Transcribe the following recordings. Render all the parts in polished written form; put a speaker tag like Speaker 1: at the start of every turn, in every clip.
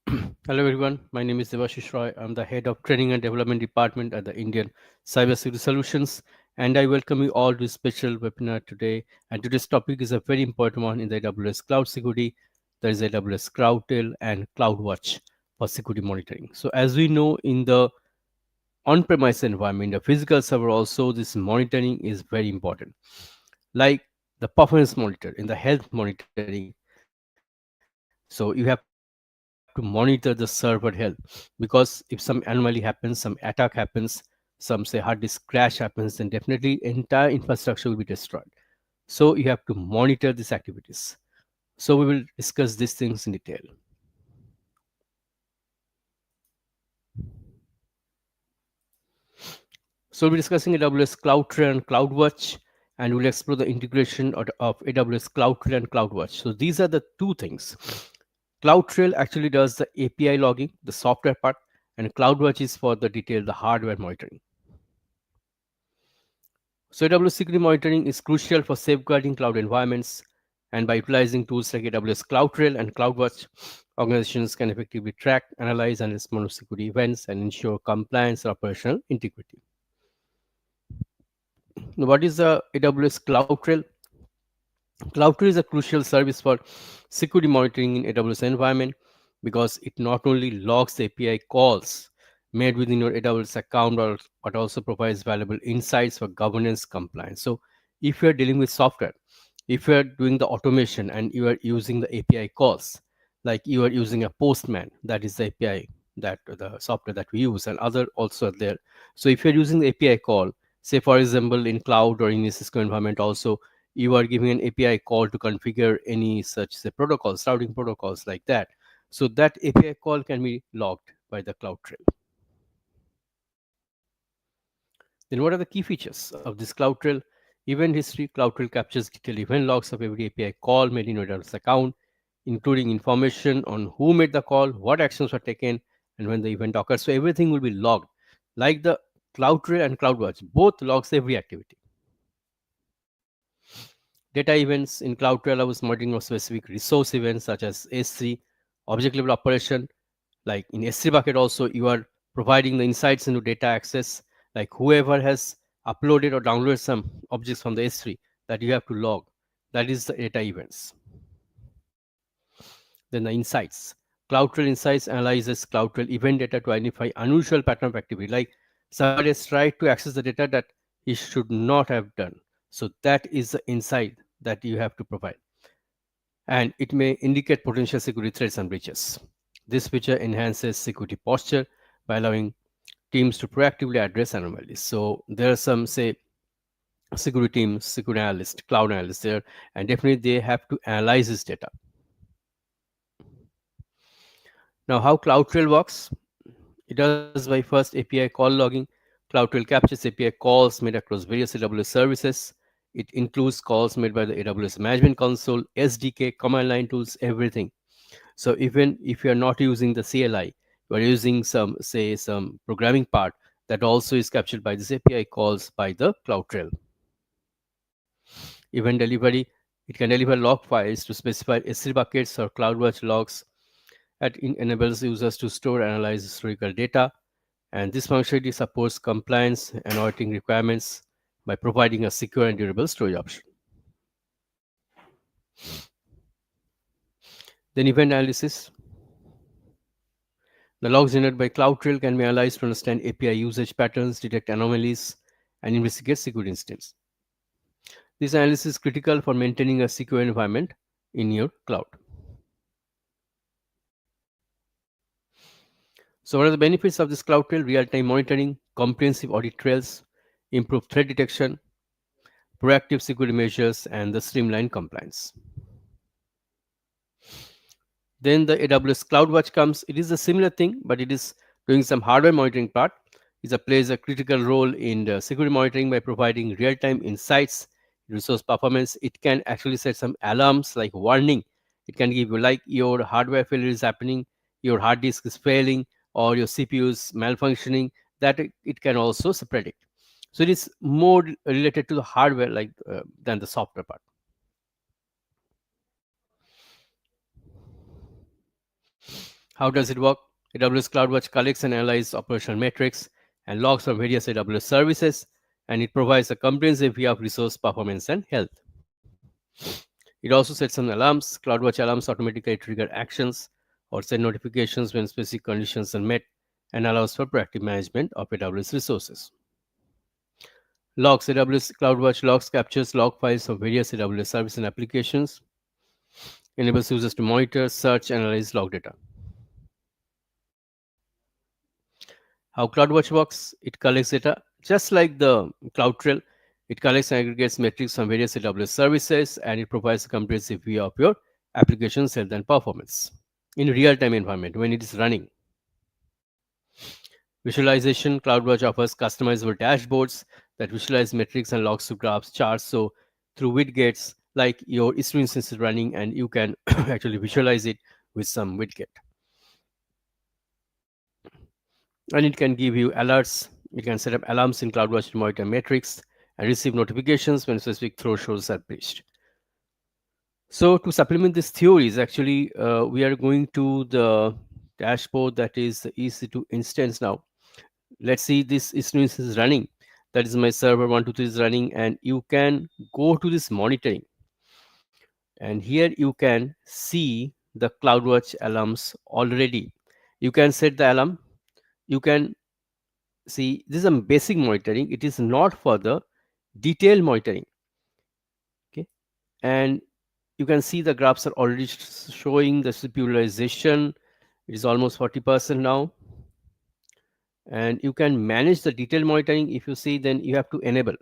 Speaker 1: Hello everyone, my name is Devashish Roy. I'm the head of training and development department at the Indian Cybersecurity Solutions, and I welcome you all to this special webinar today. And today's topic is a very important one in the AWS cloud security. There is AWS CloudTrail and CloudWatch for security monitoring. So as we know, in the on-premise environment, the physical server also, this monitoring is very important. Like the performance monitor in the health monitoring, so you have to monitor the server health, because if some anomaly happens, some attack happens, some say hard disk crash happens, then definitely entire infrastructure will be destroyed. So you have to monitor these activities. So we will discuss these things in detail. So we'll be discussing AWS CloudTrail and CloudWatch, and we'll explore the integration of AWS CloudTrail and CloudWatch. So these are the two things. CloudTrail actually does the API logging, the software part, and CloudWatch is for the detail, the hardware monitoring. So AWS security monitoring is crucial for safeguarding cloud environments, and by utilizing tools like AWS CloudTrail and CloudWatch, organizations can effectively track, analyze, and respond to security events and ensure compliance and operational integrity. Now, what is the AWS CloudTrail? CloudTrail is a crucial service for security monitoring in AWS environment because it not only logs the API calls made within your AWS account, but also provides valuable insights for governance compliance. So, if you are dealing with software, if you are doing the automation and you are using the API calls, like you are using a Postman, that is the API, that the software that we use, and other also are there. So, if you are using the API call, say for example in cloud or in a Cisco environment, also you are giving an API call to configure any such say protocols, routing protocols like that. So that API call can be logged by the CloudTrail. Then what are the key features of this CloudTrail? Event history. CloudTrail captures detailed event logs of every API call made in your AWS account, including information on who made the call, what actions were taken, and when the event occurs. So everything will be logged. Like the CloudTrail and CloudWatch, both logs every activity. Data events in CloudTrail allows monitoring of specific resource events such as S3, object level operation. Like in S3 bucket, also you are providing the insights into data access, like whoever has uploaded or downloaded some objects from the S3 that you have to log. That is the data events. Then the insights. CloudTrail Insights analyzes CloudTrail event data to identify unusual pattern of activity, like somebody has tried to access the data that he should not have done. So that is the insight that you have to provide, and it may indicate potential security threats and breaches. This feature enhances security posture by allowing teams to proactively address anomalies. So there are some, say, security teams, security analysts, cloud analysts there, and definitely they have to analyze this data. Now, how CloudTrail works? It does by first API call logging. CloudTrail captures API calls made across various AWS services. It includes calls made by the AWS Management Console, SDK, command line tools, everything. So even if you're not using the CLI, you're using some, say, some programming part, that also is captured by this API calls by the CloudTrail. Event delivery, it can deliver log files to specified S3 buckets or CloudWatch logs. That enables users to store and analyze historical data. And this functionality supports compliance and auditing requirements by providing a secure and durable storage option. Then event analysis. The logs generated by CloudTrail can be analyzed to understand API usage patterns, detect anomalies, and investigate security incidents. This analysis is critical for maintaining a secure environment in your cloud. So, what are the benefits of this CloudTrail? Real-time monitoring, comprehensive audit trails, improved threat detection, proactive security measures, and the streamlined compliance. Then the AWS CloudWatch comes. It is a similar thing, but it is doing some hardware monitoring part. It plays a critical role in the security monitoring by providing real-time insights, resource performance. It can actually set some alarms like warning. It can give you like your hardware failure is happening, your hard disk is failing, or your CPU is malfunctioning. That it can also predict. So it is more related to the hardware like than the software part. How does it work? AWS CloudWatch collects and analyzes operational metrics and logs from various AWS services, and it provides a comprehensive view of resource performance and health. It also sets some alarms. CloudWatch alarms automatically trigger actions or send notifications when specific conditions are met and allows for proactive management of AWS resources. Logs. AWS CloudWatch logs captures log files of various AWS services and applications, enables users to monitor, search, and analyze log data. How CloudWatch works, it collects data just like the CloudTrail. It collects and aggregates metrics from various AWS services, and it provides a comprehensive view of your application's health and performance in real-time environment when it is running. Visualization. CloudWatch offers customizable dashboards that visualize metrics and logs to graphs, charts. So through widgets, like your S3 instance is running, and you can actually visualize it with some widget. And it can give you alerts. You can set up alarms in CloudWatch to monitor metrics and receive notifications when specific thresholds are breached. So to supplement these theories, actually, we are going to the dashboard that is the EC2 instance now. Let's see this instance is running. That is my server 123 is running, and you can go to this monitoring. And here you can see the CloudWatch alarms already. You can set the alarm. You can see this is a basic monitoring. It is not for the detailed monitoring. Okay, and you can see the graphs are already showing the utilization. It is almost 40% now, and you can manage the detailed monitoring. If you see, then you have to enable.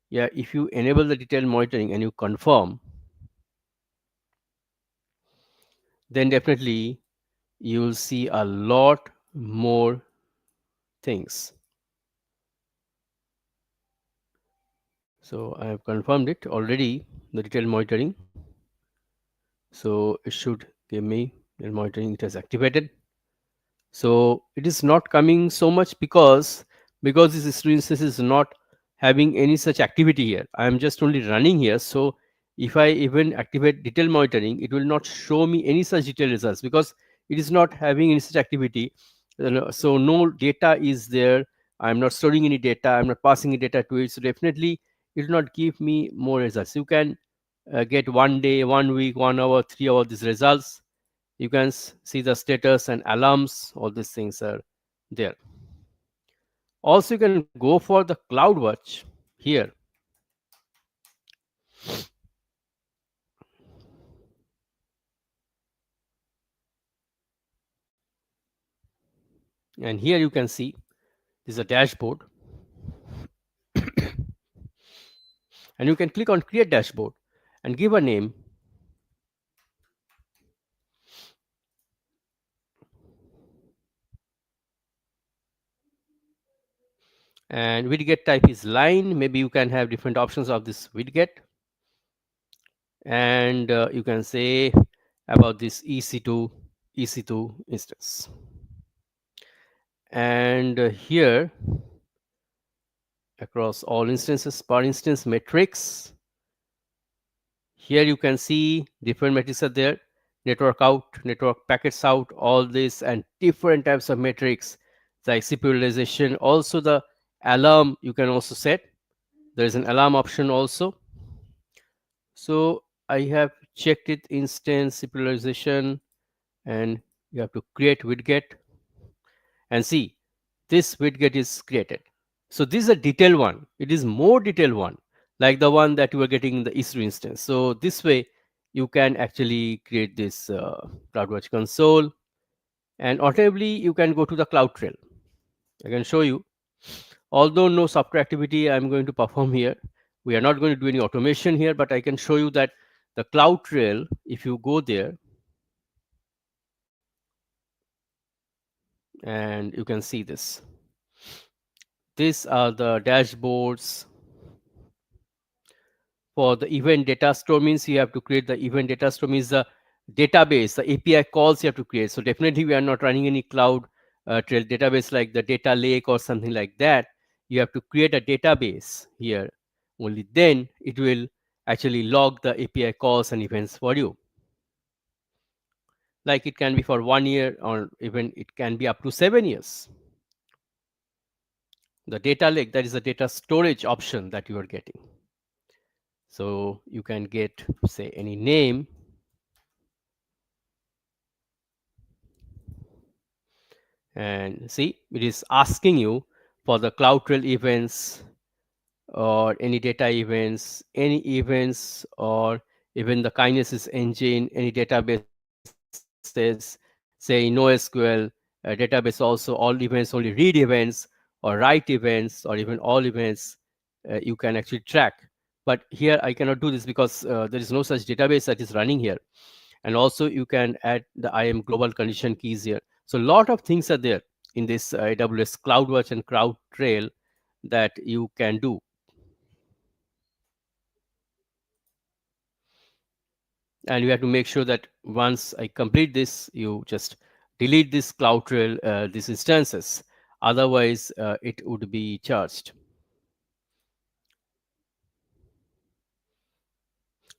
Speaker 1: Yeah, if you enable the detailed monitoring and you confirm, then definitely you will see a lot more things. So I have confirmed it already, the detailed monitoring. So it should give me the monitoring, it has activated. So it is not coming so much because this instance is not having any such activity here. I am just only running here. So if I even activate detail monitoring, it will not show me any such detailed results because it is not having any such activity. So no data is there. I'm not storing any data. I'm not passing any data to it. So definitely it will not give me more results. You can get 1 day, 1 week, 1 hour, 3 hour these results. You can see the status and alarms. All these things are there. Also, you can go for the CloudWatch here, and here you can see this is a dashboard, and you can click on create dashboard and give a name. And widget type is line. Maybe you can have different options of this widget, and you can say about this EC2 instance. And here across all instances, per instance metrics, here you can see different metrics are there: network out, network packets out, all this, and different types of metrics like CPU utilization. Also the alarm you can also set. There is an alarm option also. So I have checked it, instance CPU utilization, and you have to create widget, and see this widget is created. So this is a detailed one. It is more detailed one, like the one that you are getting in the EC2 instance. So this way, you can actually create this CloudWatch console, and alternatively, you can go to the CloudTrail. I can show you. Although no software activity I'm going to perform here, we are not going to do any automation here, but I can show you that the CloudTrail, if you go there, and you can see this. These are the dashboards for the event data store. Means you have to create the event data store, means the database, the API calls you have to create. So definitely we are not running any cloud trail database like the data lake or something like that. You have to create a database here. Only then it will actually log the API calls and events for you. Like it can be for 1 year, or even it can be up to 7 years. The data lake, that is the data storage option that you are getting. So you can get, say, any name, and see, it is asking you for the CloudTrail events or any data events, any events, or even the kinesis engine, any databases, say NoSQL database, also all events, only read events or write events, or even all events, you can actually track. But here I cannot do this because there is no such database that is running here. And also you can add the IAM global condition keys here. So a lot of things are there in this AWS CloudWatch and CloudTrail that you can do. And you have to make sure that once I complete this, you just delete this CloudTrail, these instances. Otherwise, it would be charged.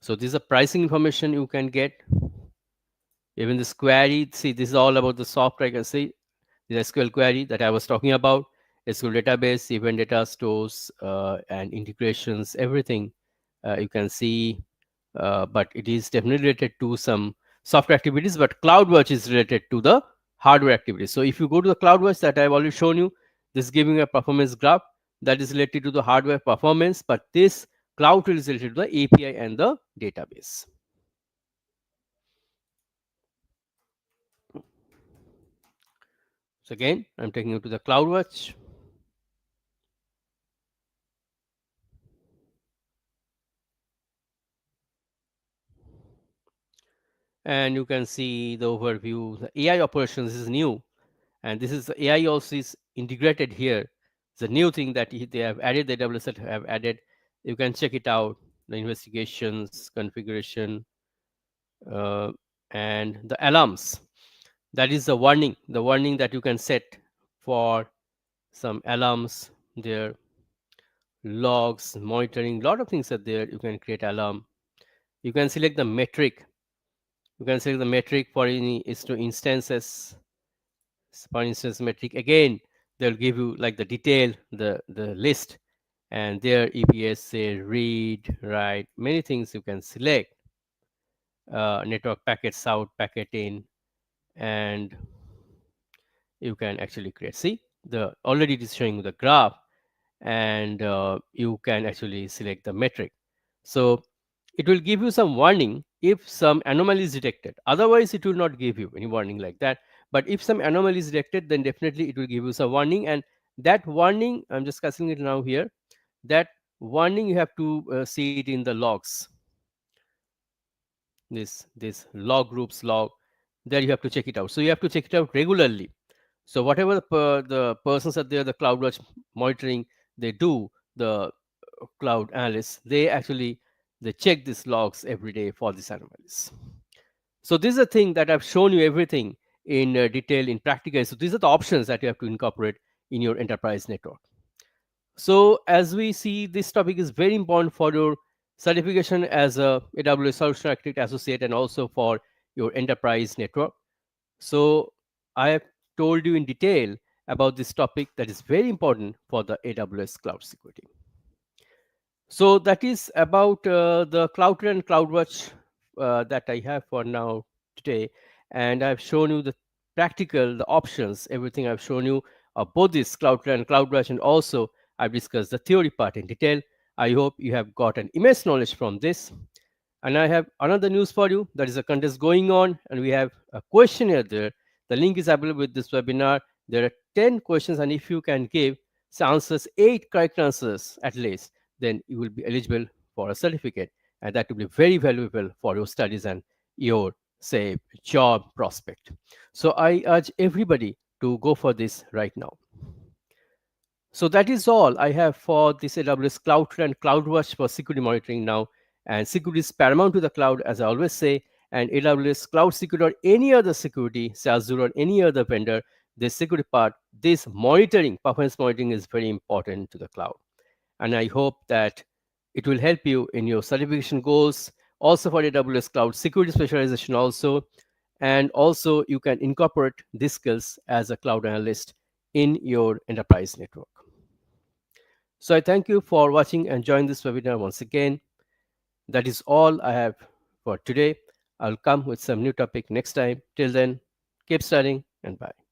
Speaker 1: So this is a pricing information you can get. Even this query, see, this is all about the software. I can see the SQL query that I was talking about, SQL database, event data stores, and integrations, everything you can see. But it is definitely related to some software activities, but CloudWatch is related to the hardware activities. So if you go to the CloudWatch that I've already shown you, this is giving a performance graph that is related to the hardware performance, but this CloudTrail is related to the API and the database. So again, I'm taking you to the CloudWatch. And you can see the overview. The AI operations is new, and this is the AI also is integrated here. It's a new thing that they have added, the AWS that have added. You can check it out, the investigations, configuration, uh, and the alarms. That is the warning that you can set for some alarms there, logs, monitoring, lot of things are there. You can create alarm. You can select the metric. You can select the metric for any instances. For instance, metric again, they'll give you like the detail, the list, and there EPS say read, write, many things you can select. Network packets out, packet in, and you can actually create. See, the already it is showing the graph, and you can actually select the metric. So it will give you some warning if some anomaly is detected. Otherwise, it will not give you any warning like that. But if some anomaly is detected, then definitely it will give you some warning. And that warning, I'm just discussing it now here. That warning you have to see it in the logs. This log groups log. There you have to check it out. So you have to check it out regularly. So whatever the persons are there, the CloudWatch monitoring, they do, the cloud analysts, they actually they check these logs every day for these anomalies. So this is a thing that I've shown you everything in detail in practical. So these are the options that you have to incorporate in your enterprise network. So as we see, this topic is very important for your certification as a AWS Solution Architect Associate, and also for your enterprise network. So I have told you in detail about this topic that is very important for the AWS cloud security. So that is about the CloudTrail and CloudWatch that I have for now today, and I've shown you the practical, the options, everything I've shown you of both this CloudTrail and CloudWatch, and also I've discussed the theory part in detail. I hope you have got an immense knowledge from this. And I have another news for you. There is a contest going on, and we have a questionnaire there. The link is available with this webinar. There are 10 questions, and if you can give answers, 8 correct answers at least, then you will be eligible for a certificate, and that will be very valuable for your studies and your, say, job prospect. So I urge everybody to go for this right now. So that is all I have for this AWS CloudTrail and CloudWatch for security monitoring now. And security is paramount to the cloud, as I always say. And AWS Cloud Security or any other security, say Azure or any other vendor, this security part, this monitoring, performance monitoring is very important to the cloud. And I hope that it will help you in your certification goals, also for AWS Cloud Security specialization also. And also, you can incorporate these skills as a cloud analyst in your enterprise network. So, I thank you for watching and joining this webinar once again. That is all I have for today. I'll come with some new topic next time. Till then, keep studying and bye.